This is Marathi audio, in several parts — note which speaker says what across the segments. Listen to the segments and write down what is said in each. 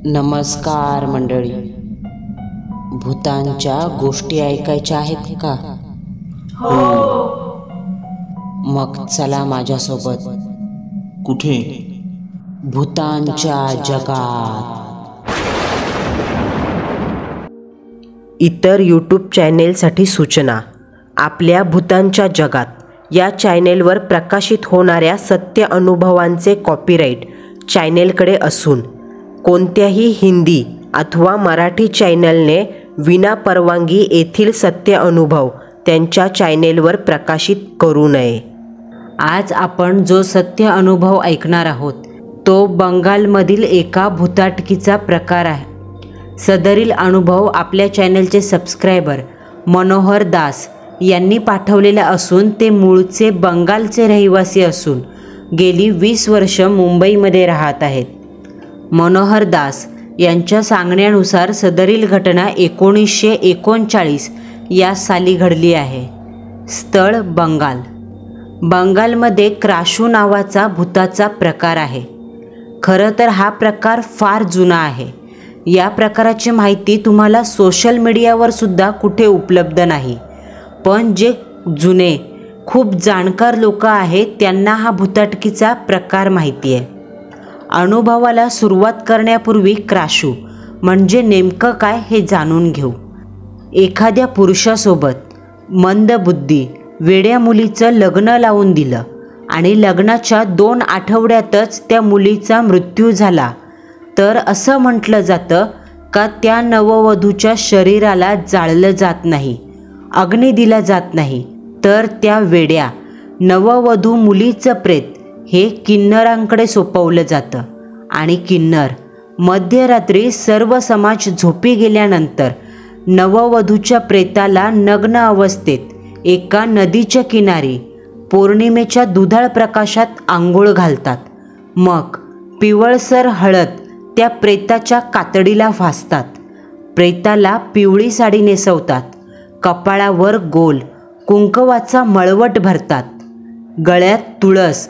Speaker 1: नमस्कार मंडळी. भूतांच्या गोष्टी ऐकायच्या आहेत का? मग चला माझ्यासोबत.
Speaker 2: कुठे?
Speaker 1: भूतांच्या जगात.
Speaker 3: इतर यूट्यूब चॅनेलसाठी सूचना. आपल्या भूतांच्या जगात या चॅनेलवर प्रकाशित होणाऱ्या सत्य अनुभवांचे कॉपीराईट चॅनेलकडे असून कोणत्याही हिंदी अथवा मराठी चॅनलने विना परवानगी येथील सत्य अनुभव त्यांच्या चॅनेलवर प्रकाशित करू नये.
Speaker 1: आज आपण जो सत्य अनुभव ऐकणार आहोत तो बंगालमधील एका भूताटकीचा प्रकार आहे. सदरील अनुभव आपल्या चॅनलचे सबस्क्रायबर मनोहर दास यांनी पाठवलेला असून ते मूळचे बंगालचे रहिवासी असून गेली 20 वर्ष मुंबईमध्ये राहत आहेत. मनोहर दास यांच्या सांगण्यानुसार सदरील घटना 1939 या साली घडली आहे. स्थळ बंगाल. बंगालमध्ये क्राशू नावाचा भूताचा प्रकार आहे. खरं तर हा प्रकार फार जुना आहे. या प्रकाराची माहिती तुम्हाला सोशल मीडियावर सुद्धा कुठे उपलब्ध नाही. पण जे जुने खूप जाणकार लोक आहेत त्यांना हा भूताटकीचा प्रकार माहिती आहे. अनुभवाला सुरुवात करण्यापूर्वी क्राशू म्हणजे नेमकं काय हे जाणून घेऊ. एखाद्या पुरुषासोबत मंदबुद्धी वेड्या मुलीचं लग्न लावून दिलं आणि लग्नाच्या 2 आठवड्यातच त्या मुलीचा मृत्यू झाला तर असं म्हटलं जातं का त्या नववधूच्या शरीराला जाळलं जात नाही, अग्नी दिला जात नाही, तर त्या वेड्या नववधू मुलीचं प्रेत हे किन्नरांकडे सोपवलं जातं आणि किन्नर मध्यरात्री सर्व समाज झोपी गेल्यानंतर नववधूच्या प्रेताला नग्न अवस्थेत एका नदीच्या किनारी पौर्णिमेच्या दुधाळ प्रकाशात आंघोळ घालतात. मग पिवळसर हळद त्या प्रेताच्या कातडीला फासतात. प्रेताला पिवळी साडी नेसवतात. कपाळावर गोल कुंकवाचा मळवट भरतात. गळ्यात तुळस,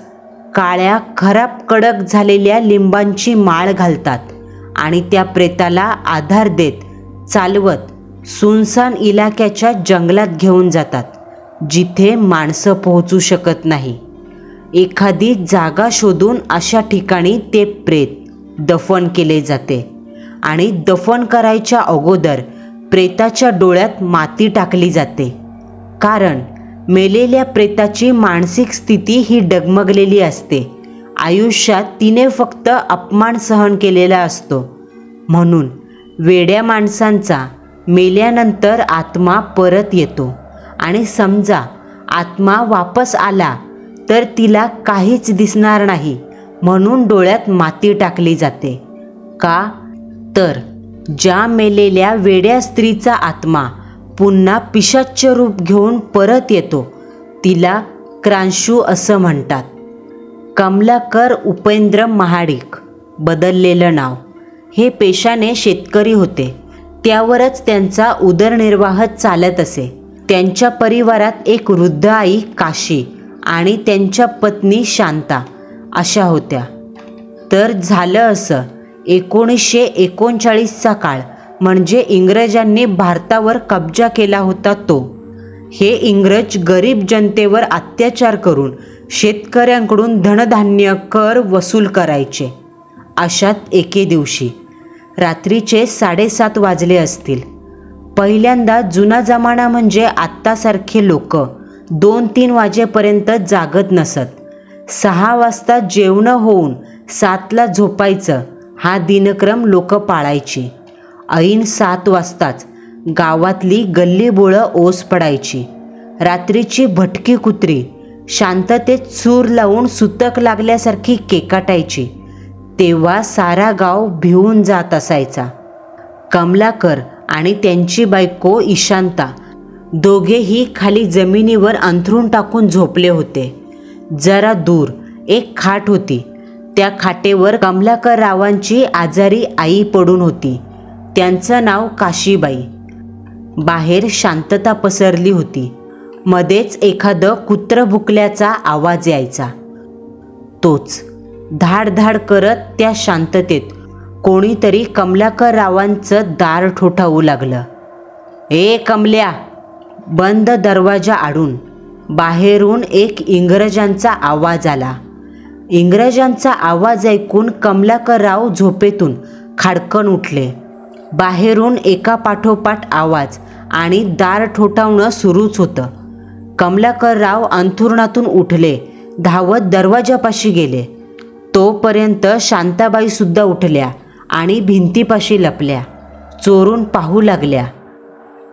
Speaker 1: काळ्या खराब कडक झालेल्या लिंबांची माळ घालतात आणि त्या प्रेताला आधार देत चालवत सुनसान इलाक्याच्या जंगलात घेऊन जातात जिथे माणसं पोहोचू शकत नाही. एखादी जागा शोधून अशा ठिकाणी ते प्रेत दफन केले जाते आणि दफन करायच्या अगोदर प्रेताच्या डोळ्यात माती टाकली जाते. कारण मेलेल्या प्रेताची मानसिक स्थिती ही डगमगलेली असते. आयुष्यात तिने फक्त अपमान सहन केलेला असतो. म्हणून वेड्या माणसांचा मेल्यानंतर आत्मा परत येतो आणि समजा आत्मा वापस आला तर तिला काहीच दिसणार नाही म्हणून डोळ्यात माती टाकली जाते. का तर ज्या मेलेल्या वेड्या स्त्रीचा आत्मा पुन्हा पिशाच्य रूप घेऊन परत येतो तिला क्रांशू असं म्हणतात. कमलाकर उपेंद्र महाडिक, बदललेलं नाव. हे पेशाने शेतकरी होते. त्यावरच त्यांचा उदरनिर्वाह चालत असे. त्यांच्या परिवारात एक वृद्ध आई काशी आणि त्यांच्या पत्नी शांता अशा होत्या. तर झालं असं 1939चा काळ म्हणजे इंग्रजांनी भारतावर कब्जा केला होता तो. हे इंग्रज गरीब जनतेवर अत्याचार करून शेतकऱ्यांकडून धनधान्य कर वसूल करायचे. अशात एके दिवशी रात्रीचे 7:30 वाजले असतील. पहिल्यांदा जुना जमाना म्हणजे आत्तासारखे लोक 2-3 वाजेपर्यंत जागत नसत. 6 वाजता जेवणं होऊन 7ला झोपायचं हा दिनक्रम लोक पाळायची. ऐन 7 वाजताच गावातली गल्लीबोळं ओस पडायची. रात्रीची भटकी कुत्री शांततेत सूर लावून सुतक लागल्यासारखी केकाटायची. तेव्हा सारा गाव भिवून जात असायचा. कमलाकर आणि त्यांची बायको ईशांता दोघेही खाली जमिनीवर अंथरूण टाकून झोपले होते. जरा दूर एक खाट होती. त्या खाटेवर कमलाकर रावांची आजारी आई पडून होती. त्यांचं नाव काशीबाई. बाहेर शांतता पसरली होती. मध्येच एखादं कुत्रं भुकल्याचा आवाज यायचा. तोच धाड धाड करत त्या शांततेत कोणीतरी कमलाकर रावांचं दार ठोठावू लागलं. ए कमल्या, बंद दरवाजा आडून बाहेरून एक इंग्रजांचा आवाज आला. इंग्रजांचा आवाज ऐकून कमलाकरराव झोपेतून खाडकन उठले. बाहेरून एका पाठोपाठ आवाज आणि दार ठोठावणं सुरूच होतं. कमलाकरराव अंथरुणातून उठले, धावत दरवाजापाशी गेले. तोपर्यंत शांताबाईसुद्धा उठल्या आणि भिंतीपाशी लपल्या. चोरून पाहू लागल्या,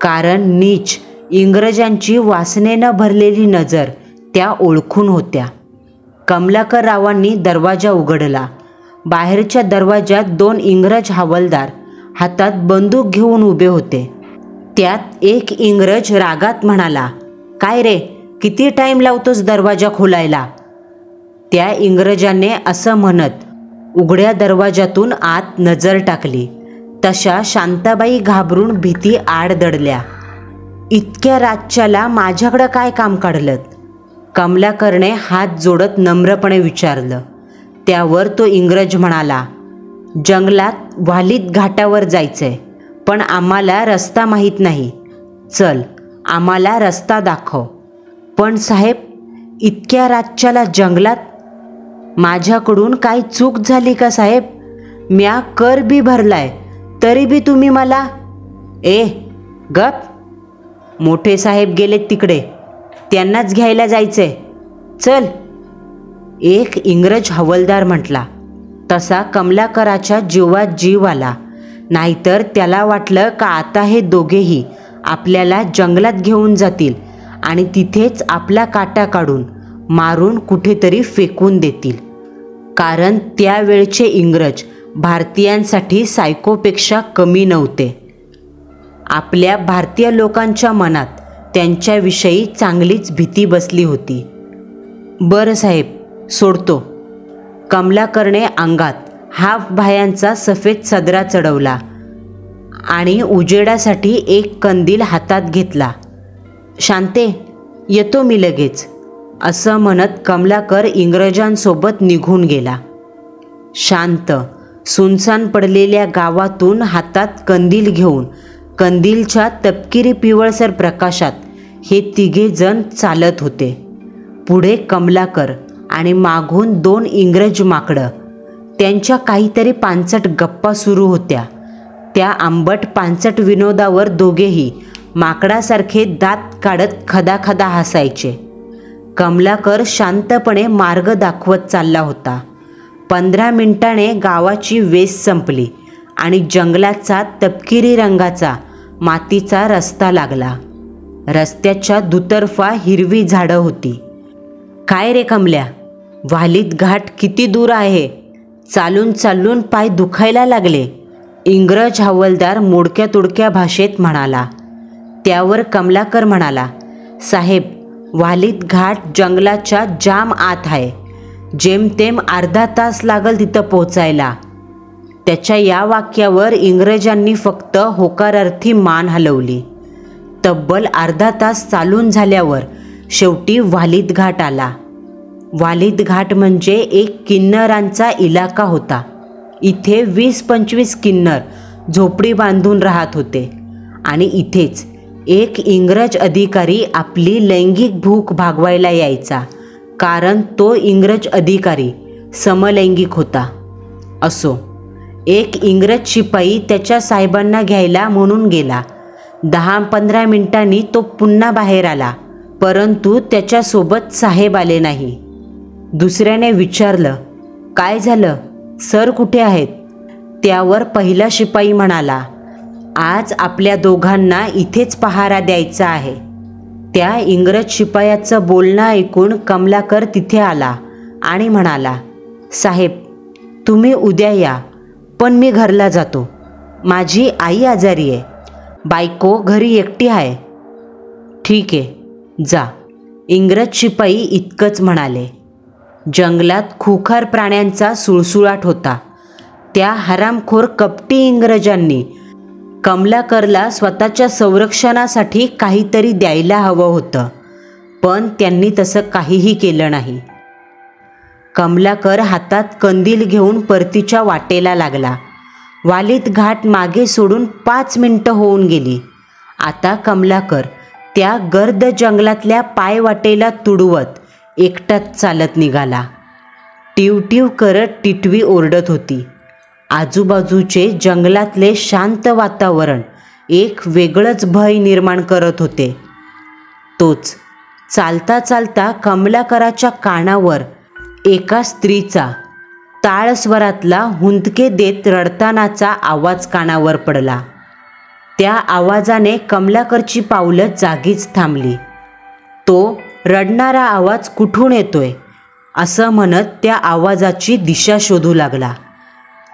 Speaker 1: कारण नीच इंग्रजांची वासनेनं भरलेली नजर त्या ओळखून होत्या. कमलाकररावांनी दरवाजा उघडला. बाहेरच्या दरवाजात 2 इंग्रज हवालदार हातात बंदूक घेऊन उभे होते. त्यात एक इंग्रज रागात म्हणाला, काय रे, किती टाईम लावतोस दरवाजा खोलायला? त्या इंग्रजाने असं म्हणत उघड्या दरवाजातून आत नजर टाकली. तशा शांताबाई घाबरून भीती आड दडल्या. इतक्या रातच्याला माझ्याकडं काय काम काढलं? कमलाकरने हात जोडत नम्रपणे विचारलं. त्यावर तो इंग्रज म्हणाला, जंगलात वालीत घाटावर जायचंय, पण आम्हाला रस्ता माहीत नाही. चल, आम्हाला रस्ता दाखव. पण साहेब, इतक्या रातच्याला जंगलात? माझ्याकडून काय चूक झाली का साहेब? म्या कर बी भरलाय, तरी बी तुम्ही मला... ए गप, मोठे साहेब गेलेत तिकडे, त्यांनाच घ्यायला जायचंय. चल, एक इंग्रज हवालदार म्हटला. तसा कमलाकराच्या जीवात जीव आला. नाहीतर त्याला वाटलं का आता हे दोघेही आपल्याला जंगलात घेऊन जातील आणि तिथेच आपला काटा काढून मारून कुठेतरी फेकून देतील. कारण त्यावेळचे इंग्रज भारतीयांसाठी सायकोपेक्षा कमी नव्हते. आपल्या भारतीय लोकांच्या मनात त्यांच्याविषयी चांगलीच भीती बसली होती. बरं साहेब, सोडतो. कमलाकरने अंगात हाफ भायांचा सफेद सदरा चढवला आणि उजेडासाठी एक कंदील हातात घेतला. शांते, येतो मी लगेच, असं म्हणत कमलाकर इंग्रजांसोबत निघून गेला. शांत सुनसान पडलेल्या गावातून हातात कंदील घेऊन कंदीलच्या तपकिरी पिवळसर प्रकाशात हे तिघे जण चालत होते. पुढे कमलाकर आणि मागून 2 इंग्रज माकडं. त्यांच्या काहीतरी पांचट गप्पा सुरू होत्या. त्या आंबट पांचट विनोदावर दोघेही माकडासारखे दात काढत खदाखदा हसायचे. कमलाकर शांतपणे मार्ग दाखवत चालला होता. 15 मिनिटाने गावाची वेस संपली आणि जंगलाचा तपकिरी रंगाचा मातीचा रस्ता लागला. रस्त्याच्या दुतर्फा हिरवी झाडं होती. काय रे कमल्या, वालीत घाट किती दूर आहे? चालून चालून पाय दुखायला लागले, इंग्रज हवालदार मोडक्या तोडक्या भाषेत म्हणाला. त्यावर कमलाकर म्हणाला, साहेब, वालीत घाट जंगलाच्या जाम आत आहे. जेमतेम अर्धा तास लागल तिथं पोचायला. त्याच्या या वाक्यावर इंग्रजांनी फक्त होकारार्थी मान हलवली. तब्बल अर्धा तास चालून झाल्यावर शेवटी वालीत घाट आला. वालीत घाट म्हणजे एक किन्नरांचा इलाका होता. इथे 20-25 किन्नर झोपडी बांधून राहत होते आणि इथेच एक इंग्रज अधिकारी आपली लैंगिक भूक भागवायला यायचा, कारण तो इंग्रज अधिकारी समलैंगिक होता. असो, एक इंग्रज शिपाई त्याच्या साहेबांना घ्यायला म्हणून गेला. 10-15 मिनिटांनी तो पुन्हा बाहेर आला, परंतु त्याच्यासोबत साहेब आले नाही. दुसऱ्याने विचारलं, काय झालं, सर कुठे आहेत? त्यावर पहिला शिपाई म्हणाला, आज आपल्या दोघांना इथेच पहारा द्यायचा आहे. त्या इंग्रज शिपायाचं बोलणं ऐकून कमलाकर तिथे आला आणि म्हणाला, साहेब, तुम्ही उद्या या, पण मी घरला जातो. माझी आई आजारी आहे, बायको घरी एकटी आहे. ठीक आहे, जा. इंग्रज शिपाई इतकंच म्हणाले. जंगलात खुखार प्राण्यांचा सुळसुळाट होता. त्या हरामखोर कपटी इंग्रजांनी कमलाकरला स्वतःच्या संरक्षणासाठी काहीतरी द्यायला हवं होतं, पण त्यांनी तसं काहीही केलं नाही. कमलाकर हातात कंदील घेऊन परतीच्या वाटेला लागला. वालीत घाट मागे सोडून 5 मिनिटं होऊन गेली. आता कमलाकर त्या गर्द जंगलातल्या पायवाटेला तुडवत एकटाच चालत निघाला. टिवटिव करत टिटवी ओरडत होती. आजूबाजूचे जंगलातले शांत वातावरण एक वेगळंच भय निर्माण करत होते. तोच चालता चालता कमलाकराच्या कानावर एका स्त्रीचा ताळस्वरातला हुंदके देत रडतानाचा आवाज कानावर पडला. त्या आवाजाने कमलाकरची पावलं जागीच थांबली. तो रडणारा आवाज कुठून येतोय असं म्हणत त्या आवाजाची दिशा शोधू लागला.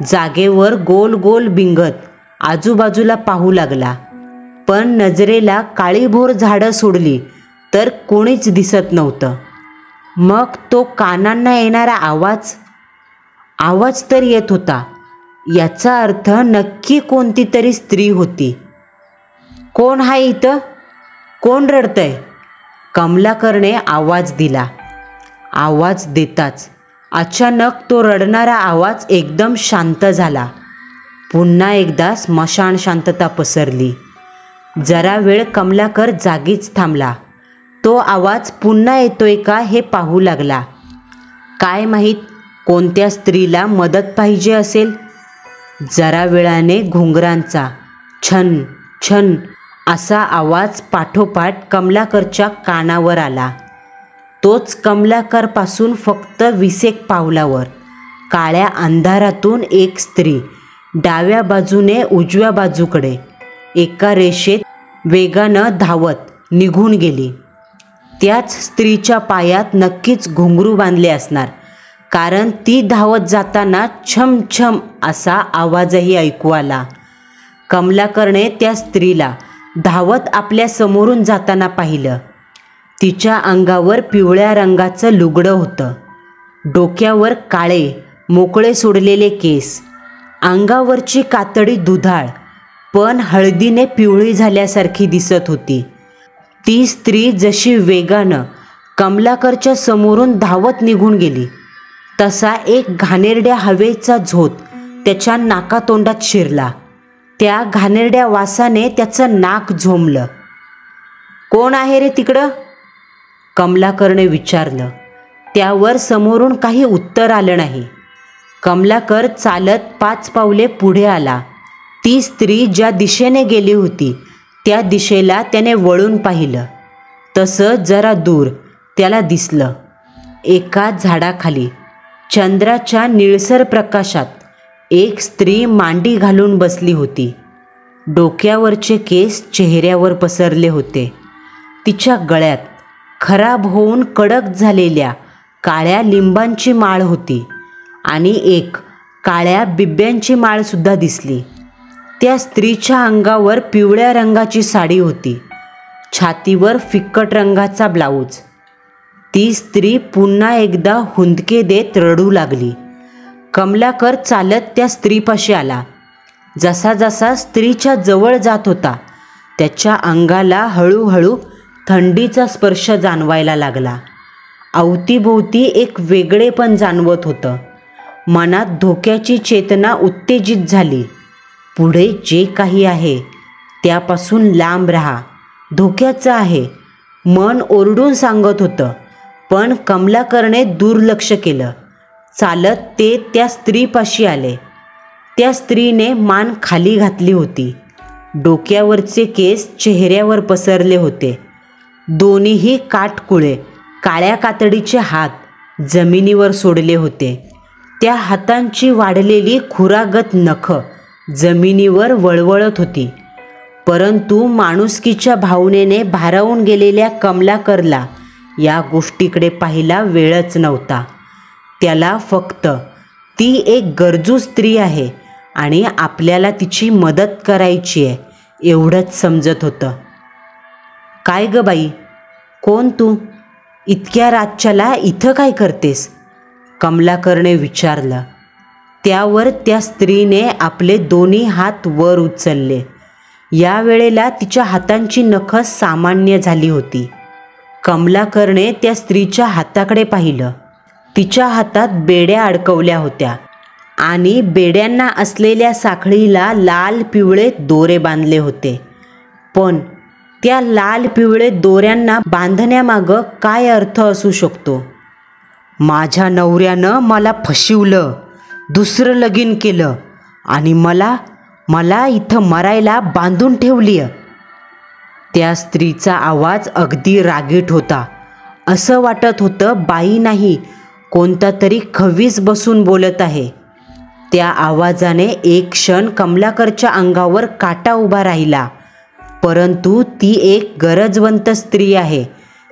Speaker 1: जागेवर गोल गोल बिंगत आजूबाजूला पाहू लागला, पण नजरेला काळीभोर झाडं सोडली तर कोणीच दिसत नव्हतं. मग तो कानांना येणारा आवाज तर येत होता. याचा अर्थ नक्की कोणती तरी स्त्री होती. कोण आहे इथं? कोण रडतंय? कमलाकरने आवाज दिला. आवाज देताच अचानक तो रडणारा आवाज एकदम शांत झाला. पुन्हा एकदा स्मशान शांतता पसरली. जरा वेळ कमलाकर जागीच थांबला. तो आवाज पुन्हा येतोय का हे पाहू लागला. काय माहीत कोणत्या स्त्रीला मदत पाहिजे असेल. जरा वेळाने घुंगरांचा छन छन असा आवाज पाठोपाठ कमलाकरच्या कानावर आला. तोच कमलाकरपासून फक्त 20 पावलावर काळ्या अंधारातून एक स्त्री डाव्या बाजूने उजव्या बाजूकडे एका रेषेत वेगानं धावत निघून गेली. त्याच स्त्रीच्या पायात नक्कीच घुंगरू बांधले असणार, कारण ती धावत जाताना छम छम असा आवाजही ऐकू आला. कमलाकरने त्या स्त्रीला धावत आपल्या समोरून जाताना पाहिलं. तिच्या अंगावर पिवळ्या रंगाचं लुगडं होतं. डोक्यावर काळे मोकळे सोडलेले केस, अंगावरची कातडी दुधाळ पण हळदीने पिवळी झाल्यासारखी दिसत होती. ती स्त्री जशी वेगानं कमलाकरच्या समोरून धावत निघून गेली तसा एक घाणेरड्या हवेचा झोत त्याच्या नाकातोंडात शिरला. त्या घाणेरड्या वासाने त्याचं नाक झोंबलं. कोण आहे रे तिकडं? कमलाकरने विचारलं. त्यावर समोरून काही उत्तर आलं नाही. कमलाकर चालत 5 पावले पुढे आला. ती स्त्री ज्या दिशेने गेली होती त्या दिशेला त्याने वळून पाहिलं. तसं जरा दूर त्याला दिसलं. एका झाडाखाली चंद्राच्या निळसर प्रकाशात एक स्त्री मांडी घालून बसली होती. डोक्यावरचे केस चेहऱ्यावर पसरले होते. तिच्या गळ्यात खराब होऊन कडक झालेल्या काळ्या लिंबांची माळ होती आणि एक काळ्या बिब्यांची माळसुद्धा दिसली. त्या स्त्रीच्या अंगावर पिवळ्या रंगाची साडी होती, छातीवर फिक्कट रंगाचा ब्लाऊज. ती स्त्री पुन्हा एकदा हुंदके देत रडू लागली. कमलाकर चालत त्या स्त्रीपाशी आला. जसा जसा स्त्रीच्या जवळ जात होता त्याच्या अंगाला हळूहळू थंडीचा स्पर्श जाणवायला लागला. अवतीभोवती एक वेगळेपण जाणवत होतं. मनात धोक्याची चेतना उत्तेजित झाली. पुढे जे काही आहे त्यापासून लांब राहा, धोक्याचं आहे, मन ओरडून सांगत होतं. पण कमलाकरने दुर्लक्ष केलं. चालत ते त्या स्त्रीपाशी आले. त्या स्त्रीने मान खाली घातली होती. डोक्यावरचे केस चेहऱ्यावर पसरले होते. दोन्हीही काटकुळे काळ्या कातडीचे हात जमिनीवर सोडले होते. त्या हातांची वाढलेली खुरागत नखं जमिनीवर वळवळत होती. परंतु माणुसकीच्या भावनेने भारावून गेलेल्या कमलाकरला या गोष्टीकडे पाहिला वेळच नव्हता. त्याला फक्त ती एक गरजू स्त्री आहे आणि आपल्याला तिची मदत करायची आहे एवढंच समजत होतं. काय ग बाई, कोण तू? इतक्या रातच्याला इथं काय करतेस? कमलाकरने विचारलं. त्यावर त्या स्त्रीने आपले दोन्ही हात वर उचलले. या वेळेला तिच्या हातांची नखं सामान्य झाली होती. कमलाकरने त्या स्त्रीच्या हाताकडे पाहिलं. तिच्या हातात बेड्या अडकवल्या होत्या आणि बेड्यांना असलेल्या साखळीला लाल पिवळे दोरे बांधले होते. पण त्या लाल पिवळे दोऱ्यांना बांधण्यामागं काय अर्थ असू शकतो? माझ्या नवऱ्यानं मला फसवलं, दुसरं लगीन केलं आणि मला इथं मरायला बांधून ठेवली. त्या स्त्रीचा आवाज अगदी रागीट होता. असं वाटत होतं बाई नाही, कोणता तरी खवीस बसून बोलत आहे. त्या आवाजाने एक क्षण कमलाकरच्या अंगावर काटा उभा राहिला. परंतु ती एक गरजवंत स्त्री आहे,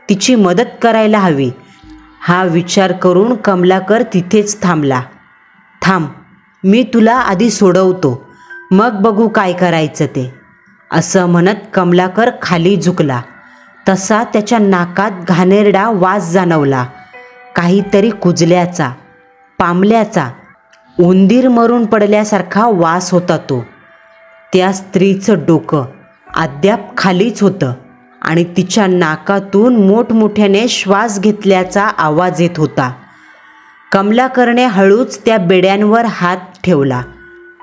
Speaker 1: तिची मदत करायला हवी हा विचार करून कमलाकर तिथेच थांबला. थांब, मी तुला आधी सोडवतो, मग बघू काय करायचं ते, असं म्हणत कमलाकर खाली झुकला. तसा त्याच्या नाकात घाणेरडा वास जाणवला. काहीतरी कुजल्याचा, पामल्याचा, उंदीर मरून पडल्यासारखा वास होता तो. त्या स्त्रीचं डोकं अद्याप खालीच होतं आणि तिच्या नाकातून मोठमोठ्याने श्वास घेतल्याचा आवाज येत होता. कमलाकरने हळूच त्या बेड्यांवर हात ठेवला,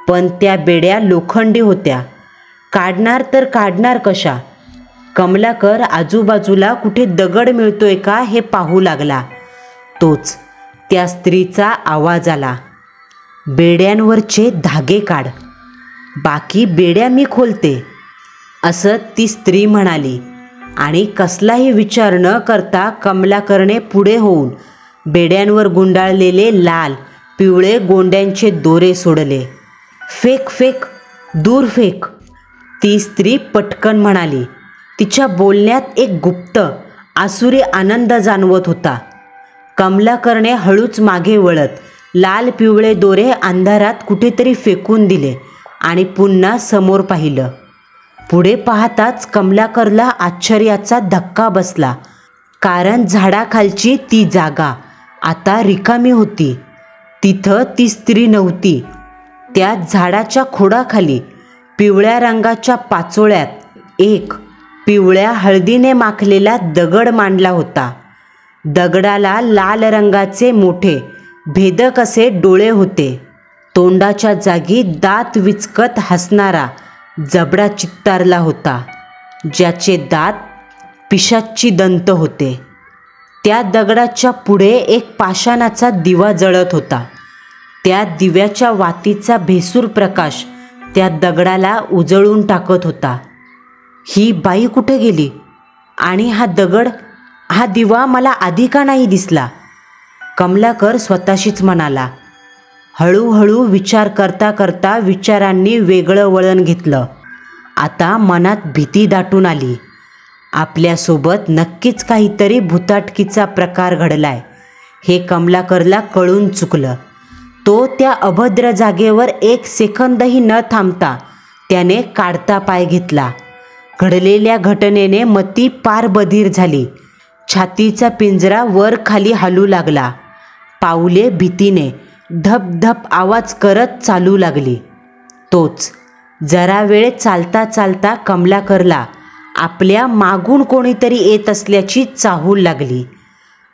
Speaker 1: पण त्या बेड्या लोखंडी होत्या. काढणार तर काढणार कशा? कमलाकर आजूबाजूला कुठे दगड मिळतोय का हे पाहू लागला. तोच त्या स्त्रीचा आवाज आला, बेड्यांवरचे धागे काढ, बाकी बेड्या मी खोलते, असं ती स्त्री म्हणाली. आणि कसलाही विचार न करता कमलाकरने पुढे होऊन बेड्यांवर गुंडाळलेले लाल पिवळे गोंड्यांचे दोरे सोडले. फेक फेक, दूर फेक, ती स्त्री पटकन म्हणाली. तिच्या बोलण्यात एक गुप्त आसुरी आनंद जाणवत होता. कमलाकरने हळूच मागे वळत लाल पिवळे दोरे अंधारात कुठेतरी फेकून दिले आणि पुन्हा समोर पाहिलं. पुढे पाहताच कमलाकरला आश्चर्याचा धक्का बसला, कारण झाडाखालची ती जागा आता रिकामी होती. तिथं ती स्त्री नव्हती. त्या झाडाच्या खोडाखाली पिवळ्या रंगाच्या पाचोळ्यात एक पिवळ्या हळदीने माखलेला दगड मांडला होता. दगडाला लाल रंगाचे मोठे भेदक असे डोळे होते. तोंडाच्या जागी दात विचकत हसणारा जबडा चित्तारला होता, ज्याचे दात पिशाच्ची दंत होते. त्या दगडाच्या पुढे एक पाषाणाचा दिवा जळत होता. त्या दिव्याच्या वातीचा भेसूर प्रकाश त्या दगडाला उजळून टाकत होता. ही बाई कुठे गेली? आणि हा दगड, हा दिवा मला आधी का नाही दिसला? कमलाकर स्वतःशीच म्हणाला. हळूहळू विचार करता करता विचारांनी वेगळं वळण घेतलं. आता मनात भीती दाटून आली. आपल्यासोबत नक्कीच काहीतरी भुताटकीचा प्रकार घडलाय हे कमलाकरला कळून चुकलं. तो त्या अभद्र जागेवर एक सेकंदही न थांबता त्याने काढता पाय घेतला. घडलेल्या घटनेने मती पार बधीर झाली. छातीचा पिंजरा वर खाली हलू लागला. पाऊले भीतीने धप धप आवाज करत चालू लागली. तोच जरा वेळ चालता चालता कमलाकरला आपल्या मागून कोणीतरी येत असल्याची चाहूल लागली.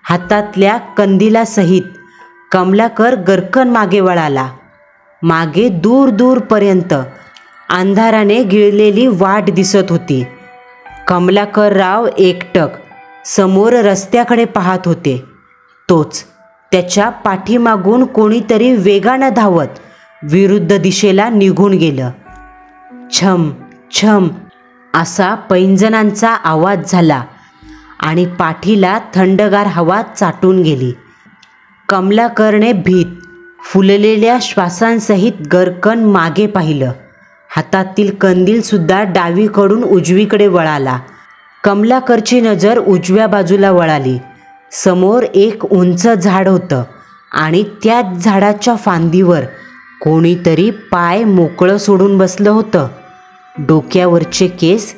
Speaker 1: हातातल्या कंदिलासहित कमलाकर गरकन मागे वळाला. मागे दूर दूरपर्यंत अंधाराने गिळलेली वाट दिसत होती. कमलाकरराव एकटक समोर रस्त्याकडे पाहत होते. तोच त्याच्या पाठीमागून कोणीतरी वेगानं धावत विरुद्ध दिशेला निघून गेलं. छम छम असा पैंजणांचा आवाज झाला आणि पाठीला थंडगार हवा चाटून गेली. कमलाकरने भीत फुललेल्या श्वासांसहित गरकन मागे पाहिलं. हातातील कंदीलसुद्धा डावीकडून उजवीकडे वळाला. कमलाकरची नजर उजव्या बाजूला वळाली. समोर एक उंच झाड होतं आणि त्याच झाडाच्या फांदीवर कोणीतरी पाय मोकळं सोडून बसलं होतं. डोक्यावरचे केस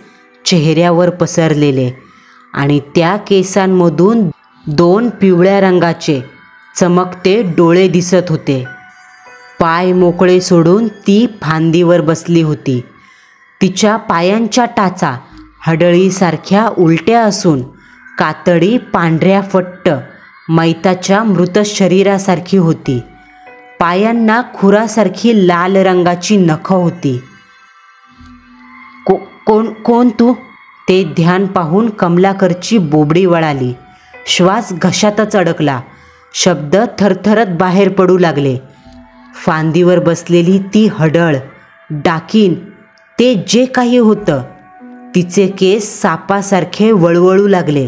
Speaker 1: चेहऱ्यावर पसरलेले आणि त्या केसांमधून दोन पिवळ्या रंगाचे चमकते डोळे दिसत होते. पाय मोकळे सोडून ती फांदीवर बसली होती. तिच्या पायांच्या टाचा हडळीसारख्या उलट्या असून कातडी पांढऱ्या फट्ट मैताच्या मृत शरीरासारखी होती. पायांना खुरासारखी लाल रंगाची नखं होती. कोण तू? ते ध्यान पाहून कमलाकरची बोबडी वळाली. श्वास घशातच अडकला. शब्द थरथरत बाहेर पडू लागले. फांदीवर बसलेली ती हडळ, डाकीन, ते जे काही होतं. तिचे केस सापासारखे वळवळू लागले.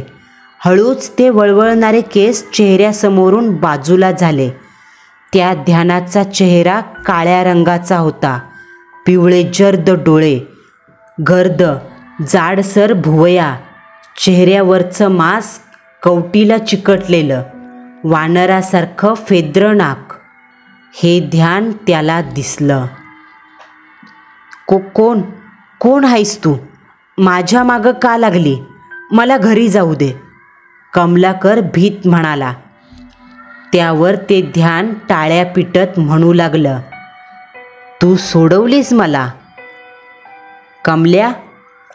Speaker 1: हळूच ते वळवळणारे केस चेहऱ्यासमोरून बाजूला झाले. त्या ध्यानाचा चेहरा काळ्या रंगाचा होता. पिवळे जर्द डोळे, गर्द जाडसर भुवया, चेहऱ्यावरचं मांस कवटीला चिकटलेलं, वानरासारखं फेद्र नाक. हे ध्यान त्याला दिसलं. कोण आहेस तू? माझ्या मागं का लागली? मला घरी जाऊ दे, कमलाकर भीत म्हणाला. त्यावर ते ध्यान टाळ्या पिटत म्हणू लागलं, तू सोडवलीस मला. कमल्या,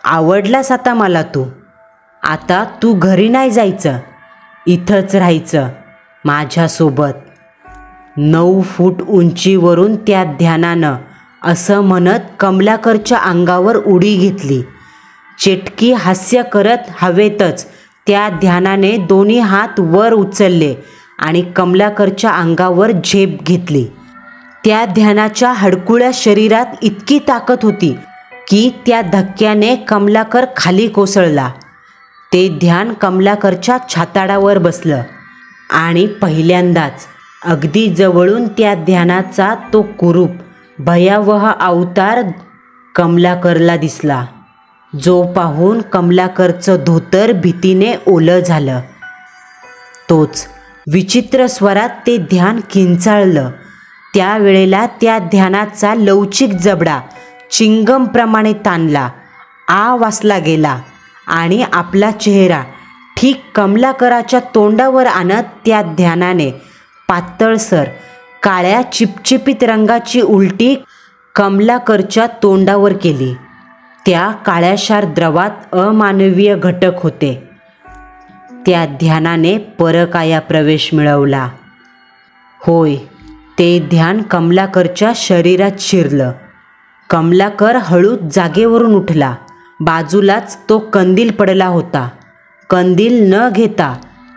Speaker 1: आवडलास आता मला तू. आता तू घरी नाही जायचं, इथंच राहायचं माझ्यासोबत. 9 फूट उंचीवरून त्या ध्यानानं असं म्हणत कमलाकरच्या अंगावर उडी घेतली. चेटकी हास्य करत हवेतच त्या ध्यानाने दोन्ही हात वर उचलले आणि कमलाकरच्या अंगावर झेप घेतली. त्या ध्यानाच्या हडकुळ्या शरीरात इतकी ताकद होती की त्या धक्क्याने कमलाकर खाली कोसळला. ते ध्यान कमलाकरच्या छाताडावर बसलं आणि पहिल्यांदाच अगदी जवळून त्या ध्यानाचा तो कुरूप, भयावह अवतार कमलाकरला दिसला, जो पाहून कमलाकरचं धोतर भीतीने ओलं झालं. तोच विचित्र स्वरात ते ध्यान किंचाळलं. त्यावेळेला त्या ध्यानाचा लवचिक जबडा चिंगमप्रमाणे ताणला, वासला गेला आणि आपला चेहरा ठीक कमलाकराच्या तोंडावर आणत त्या ध्यानाने पातळसर काळ्या चिपचिपीत रंगाची उलटी कमलाकरच्या तोंडावर केली. त्या काळ्याशार द्रवात अमानवीय घटक होते. त्या ध्यानाने परकाया प्रवेश मिळवला. होय, ते ध्यान कमलाकरच्या शरीरात शिरलं. कमलाकर हळूच जागेवरून उठला. बाजूलाच तो कंदील पडला होता. कंदील न घेता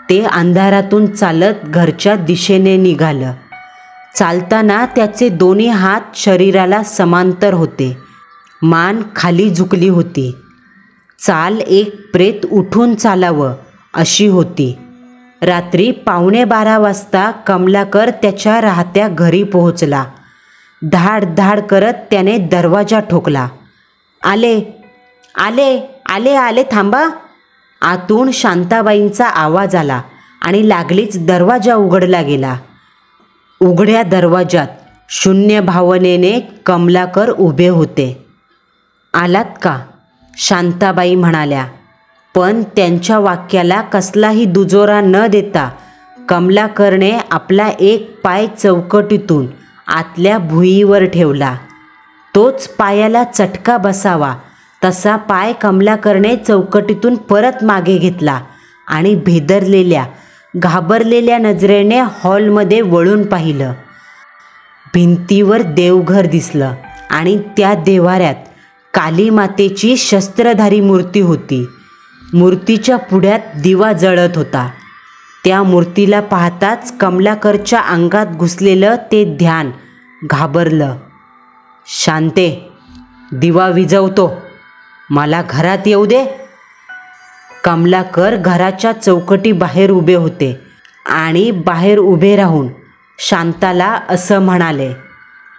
Speaker 1: ते अंधारातून चालत घरच्या दिशेने निघालं. चालताना त्याचे दोन्ही हात शरीराला समांतर होते. मान खाली झुकली होती. चाल एक प्रेत उठून चालावं अशी होती. रात्री 11:15 वाजता कमलाकर त्याच्या राहत्या घरी पोहोचला. धाड धाड करत त्याने दरवाजा ठोकला. आले आले आले आले, थांबा. आतून शांताबाईंचा आवाज आला आणि लागलीच दरवाजा उघडला गेला. उघड्या दरवाजात शून्य भावनेने कमलाकर उभे होते. आलात का? शांताबाई म्हणाल्या. पण त्यांच्या वाक्याला कसलाही दुजोरा न देता कमलाकरने आपला एक पाय चौकटीतून आतल्या भुईवर ठेवला. तोच पायाला चटका बसावा तसा पाय कमलाकरने चौकटीतून परत मागे घेतला आणि भेदरलेल्या, घाबरलेल्या नजरेने हॉलमध्ये वळून पाहिलं. भिंतीवर देवघर दिसलं आणि त्या देव्हाऱ्यात काली मातेची शस्त्रधारी मूर्ती होती. मूर्तीच्या पुढ्यात दिवा जळत होता. त्या मूर्तीला पाहताच कमलाकरच्या अंगात घुसलेलं ते ध्यान घाबरलं. शांते, दिवा विझवतो, मला घरात येऊ दे. कमलाकर घराच्या चौकटी बाहेर उभे होते आणि बाहेर उभे राहून शांताला असं म्हणाले.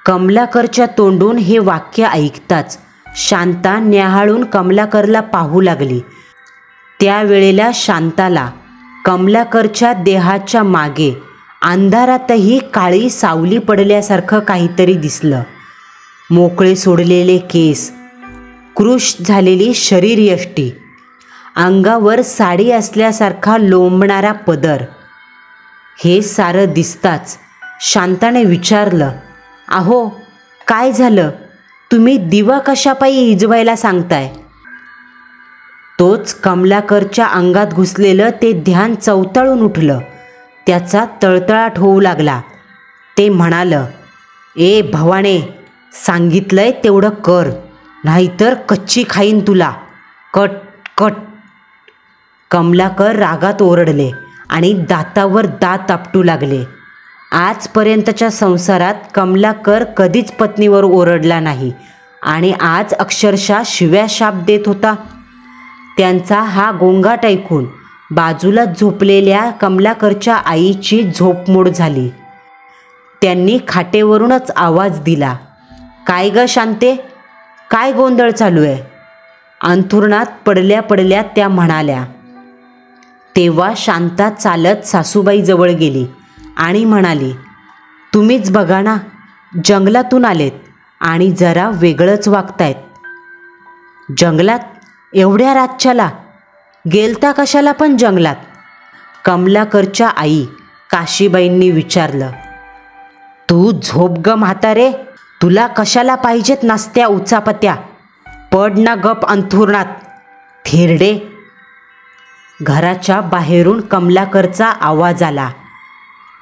Speaker 1: कमलाकरच्या तोंडून हे वाक्य ऐकताच शांता न्याहाळून कमलाकरला पाहू लागली. त्यावेळेला शांताला कमलाकरच्या देहाच्या मागे अंधारातही काळी सावली पडल्यासारखं काहीतरी दिसलं. मोकळे सोडलेले केस, कृश झालेली शरीरयष्टी, अंगावर साडी असल्यासारखा लोंबणारा पदर. हे सारं दिसताच शांताने विचारलं, अहो, काय झालं? तुम्ही दिवा कशापायी इजवायला सांगताय? तोच कमलाकरच्या अंगात घुसलेलं ते ध्यान चवताळून उठलं. त्याचा तळतळाट होऊ लागला. ते म्हणालं, ए भवाने, सांगितलंय तेवढं कर, नाहीतर कच्ची खाईन तुला. Cut cut. कमलाकर रागात ओरडले आणि दातावर दात आपटू लागले. आजपर्यंतच्या संसारात कमलाकर कधीच पत्नीवर ओरडला नाही आणि आज अक्षरशः शिव्या शाप देत होता. त्यांचा हा गोंगाट ऐकून बाजूला झोपलेल्या कमलाकरच्या आईची झोपमोड झाली. त्यांनी खाटेवरूनच आवाज दिला, काय ग शांते, काय गोंधळ चालू आहे? अंथरुणात पडल्या पडल्या त्या म्हणाल्या. तेव्हा शांता चालत सासूबाईजवळ गेली आणि म्हणाली, तुम्हीच बघा ना, जंगलातून आलेत आणि जरा वेगळंच वागतायत. जंगलात? एवढ्या रातच्याला? गेलता कशाला पण जंगलात? कमलाकरच्या आई काशीबाईंनी विचारलं. तू झोप ग म्हातारे, तुला कशाला पाहिजेत नसत्या उचापत्या, पड ना गप अंथरुणात, थेरडे. घराच्या बाहेरून कमलाकरचा आवाज आला.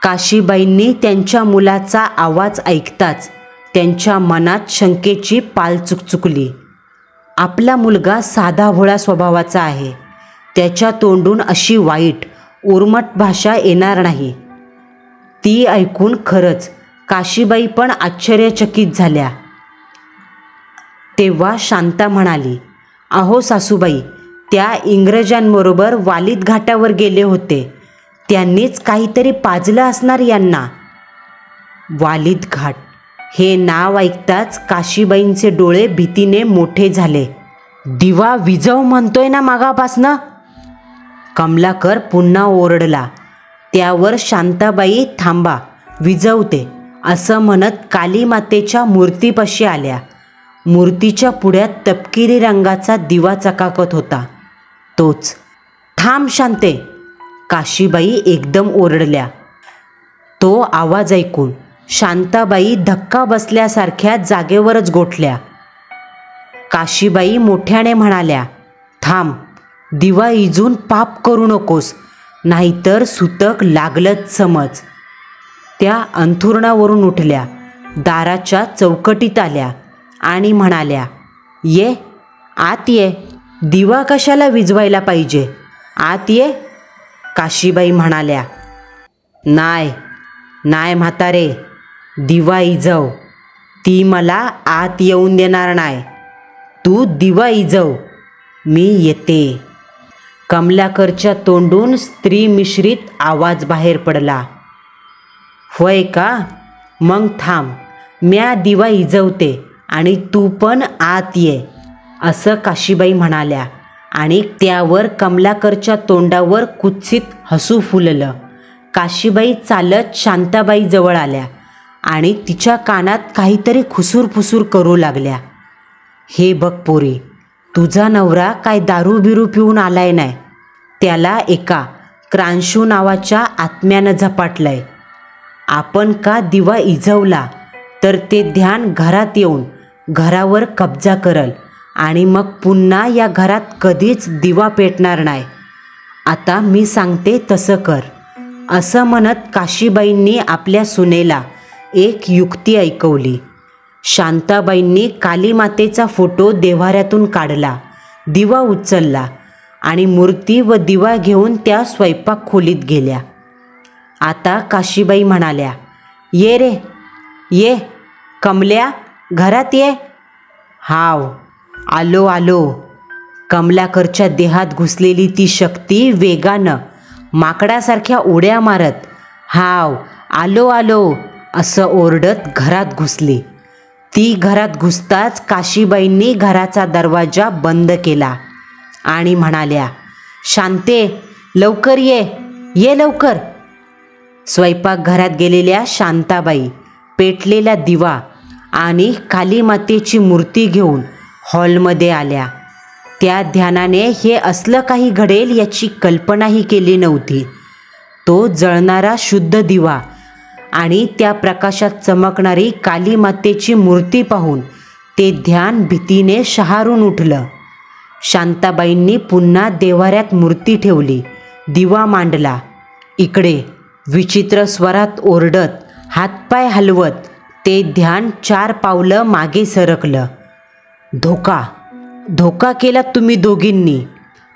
Speaker 1: काशीबाईंनी त्यांच्या मुलाचा आवाज ऐकताच त्यांच्या मनात शंकेची पाल चुकचुकली. आपला मुलगा साधा भोळा स्वभावाचा आहे, त्याच्या तोंडून अशी वाईट उर्मट भाषा येणार नाही. ती ऐकून खरंच काशीबाई पण आश्चर्यचकित झाल्या. तेव्हा शांता म्हणाली, अहो सासूबाई, त्या इंग्रजांबरोबर वालीद घाटावर गेले होते, त्यांनीच काहीतरी पाजलं असणार यांना. वालीद घाट हे नाव ऐकताच काशीबाईंचे डोळे भीतीने मोठे झाले. दिवा विझव म्हणतोय ना मागापासनं? कमलाकर पुन्हा ओरडला. त्यावर शांताबाई थांबा, विझवते असं म्हणत कालीमातेच्या मूर्तीपाशी आल्या. मूर्तीच्या पुढ्यात तपकिरी रंगाचा दिवा चकाकत होता. तोच. थांब शांते, काशीबाई एकदम ओरडल्या. तो आवाज ऐकून शांताबाई धक्का बसल्यासारख्या जागेवरच गोठल्या. काशीबाई मोठ्याने म्हणाल्या, थांब, दिवा इजून पाप करू नकोस, नाहीतर सुतक लागलंच समज. त्या अंथरुणावरून उठल्या, दाराच्या चौकटीत आल्या आणि म्हणाल्या, ये आत ये, दिवा कशाला विझवायला पाहिजे, आत ये. काशीबाई म्हणाल्या, नाही नाही म्हातारे, दिवा इजव, ती मला आत येऊन देणार नाही. तू दिवा इजव, मी येते. कमलाकरच्या तोंडून स्त्री मिश्रित आवाज बाहेर पडला. होय का? मग थांब, म्या दिवा इजवते आणि तू पण आत ये, असं काशीबाई म्हणाल्या आणि त्यावर कमलाकरच्या तोंडावर कुत्सित हसू फुललं. काशीबाई चालत शांताबाई जवळ आल्या आणि तिच्या कानात काहीतरी खुसूर करू लागल्या. हे बघ पोरी, तुझा नवरा काय दारू बिरू पिऊन आलाय नाही, त्याला एका क्रांशू नावाच्या आत्म्यानं झपाटलंय. आपण का दिवा इजवला तर ते ध्यान घरात येऊन घरावर कब्जा करल आणि मग पुन्हा या घरात कधीच दिवा पेटणार नाही. आता मी सांगते तसं कर, असं म्हणत काशीबाईंनी आपल्या सुनेला एक युक्ती ऐकवली. शांताबाईंनी कालीमातेचा फोटो देव्हाऱ्यातून काढला, दिवा उचलला आणि मूर्ती व दिवा घेऊन त्या स्वयंपाक खोलीत गेल्या. आता काशीबाई म्हणाल्या, ये रे ये, कमल्या घरात ये. हाव, आलो आलो. कमलाकरच्या देहात घुसलेली ती शक्ती वेगानं माकडासारख्या उड्या मारत, हाव, आलो आलो असं ओरडत घरात घुसली. ती घरात घुसताच काशीबाईंनी घराचा दरवाजा बंद केला आणि म्हणाल्या, शांते लवकर ये, ये लवकर. स्वयंपाकघरात गेलेल्या शांताबाई पेटलेला दिवा आणि कालीमातेची मूर्ती घेऊन हॉलमध्ये आल्या. त्या ध्यानाने हे असलं काही घडेल याची कल्पनाही केली नव्हती. तो जळणारा शुद्ध दिवा आणि त्या प्रकाशात चमकणारी कालीमातेची मूर्ती पाहून ते ध्यान भीतीने शहारून उठलं. शांताबाईंनी पुन्हा देव्हाऱ्यात मूर्ती ठेवली, दिवा मांडला. इकडे विचित्र स्वरात ओरडत हातपाय हलवत ते ध्यान 4 पावलं मागे सरकलं. धोका, धोका केला तुम्ही दोघींनी,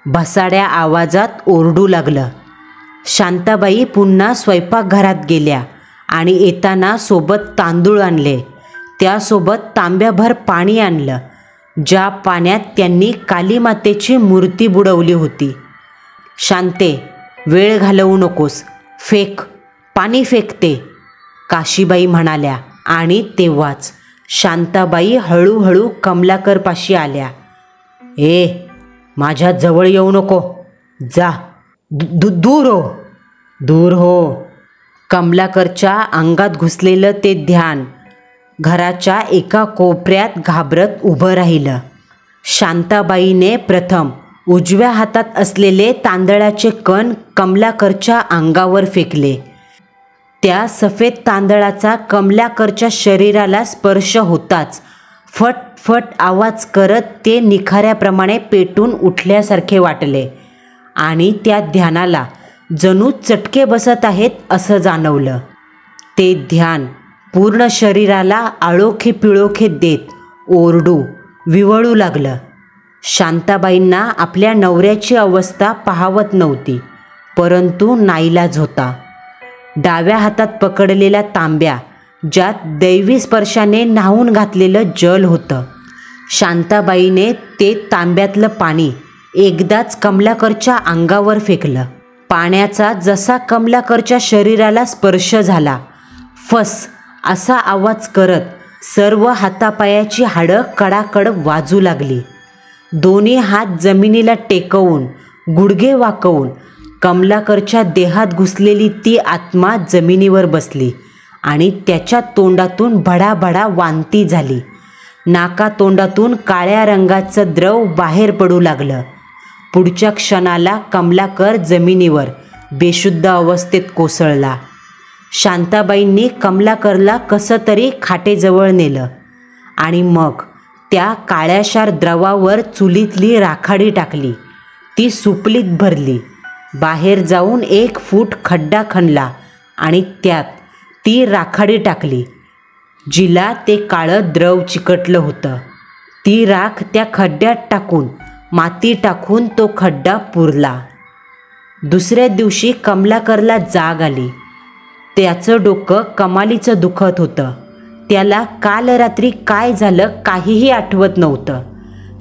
Speaker 1: भसाड्या आवाजात ओरडू लागलं. शांताबाई पुन्हा स्वयंपाकघरात गेल्या आणि येताना सोबत तांदूळ आणले. त्यासोबत तांब्याभर पाणी आणलं, ज्या पाण्यात त्यांनी कालीमातेची मूर्ती बुडवली होती. शांते, वेळ घालवू नकोस, फेक, पाणी फेकते, काशीबाई म्हणाल्या. आणि तेव्हाच शांताबाई हळूहळू कमलाकरपाशी आल्या. ए, माझ्या जवळ येऊ नको, जा, दूर हो, दूर हो. कमलाकरच्या अंगात घुसलेलं ते ध्यान घराच्या एका कोपऱ्यात घाबरत उभं राहिलं. शांताबाईने प्रथम उजव्या हातात असलेले तांदळाचे कण कमलाकरच्या अंगावर फेकले. त्या सफेद तांदळाचा कमलाकरच्या शरीराला स्पर्श होताच फट फट आवाज करत ते निखाऱ्याप्रमाणे पेटून उठल्यासारखे वाटले आणि त्या ध्यानाला जणू चटके बसत आहेत असं जाणवलं. ते ध्यान पूर्ण शरीराला आळोखे पिळोखे देत ओरडू विवळू लागलं. शांताबाईंना आपल्या नवऱ्याची अवस्था पाहावत नव्हती, परंतु नाईलाज होता. डाव्या हातात पकडलेला तांब्या, ज्यात दैवी स्पर्शाने न्हावून घातलेलं जल होतं. शांताबाईने ते तांब्यातलं पाणी एकदाच कमलाकरच्या अंगावर फेकलं. पाण्याचा जसा कमलाकरच्या शरीराला स्पर्श झाला, फस असा आवाज करत सर्व हातापायाची हाडं कडाकड वाजू लागली. दोन्ही हात जमिनीला टेकवून गुडघे वाकवून कमलाकरच्या देहात घुसलेली ती आत्मा जमिनीवर बसली आणि त्याच्या तोंडातून भडाभडा वांती झाली. नाकातोंडातून काळ्या रंगाचं द्रव बाहेर पडू लागलं. पुढच्या क्षणाला कमलाकर जमिनीवर बेशुद्ध अवस्थेत कोसळला. शांताबाईंनी कमलाकरला कसं तरी खाटेजवळ नेलं आणि मग त्या काळ्याशार द्रवावर चुलीतली राखाडी टाकली. ती सुपलीत भरली. बाहेर जाऊन 1 फूट खड्डा खणला आणि त्यात ती राखाडी टाकली, जिला ते काळं द्रव चिकटलं होतं. ती राख त्या खड्ड्यात टाकून माती टाकून तो खड्डा पुरला. दुसऱ्या दिवशी कमलाकरला जाग आली. त्याचं डोकं कमालीचं दुखत होतं. त्याला काल रात्री काय झालं काहीही आठवत नव्हतं.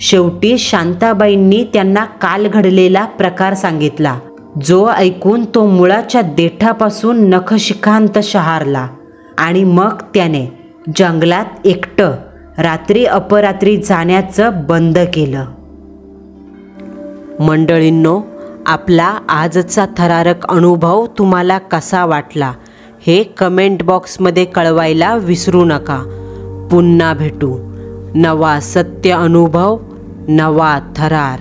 Speaker 1: शेवटी शांताबाईंनी त्यांना काल घडलेला प्रकार सांगितला, जो ऐकून तो मुळाच्या देठापासून नखशिखांत शहारला. आणि मग त्याने जंगलात एकटं रात्री अपरात्री जाण्याचं बंद केलं. मंडळींनो, आपला आजचा थरारक अनुभव तुम्हाला कसा वाटला हे कमेंट बॉक्समध्ये कळवायला विसरू नका. पुन्हा भेटू. नवा सत्य अनुभव, नवा थरार.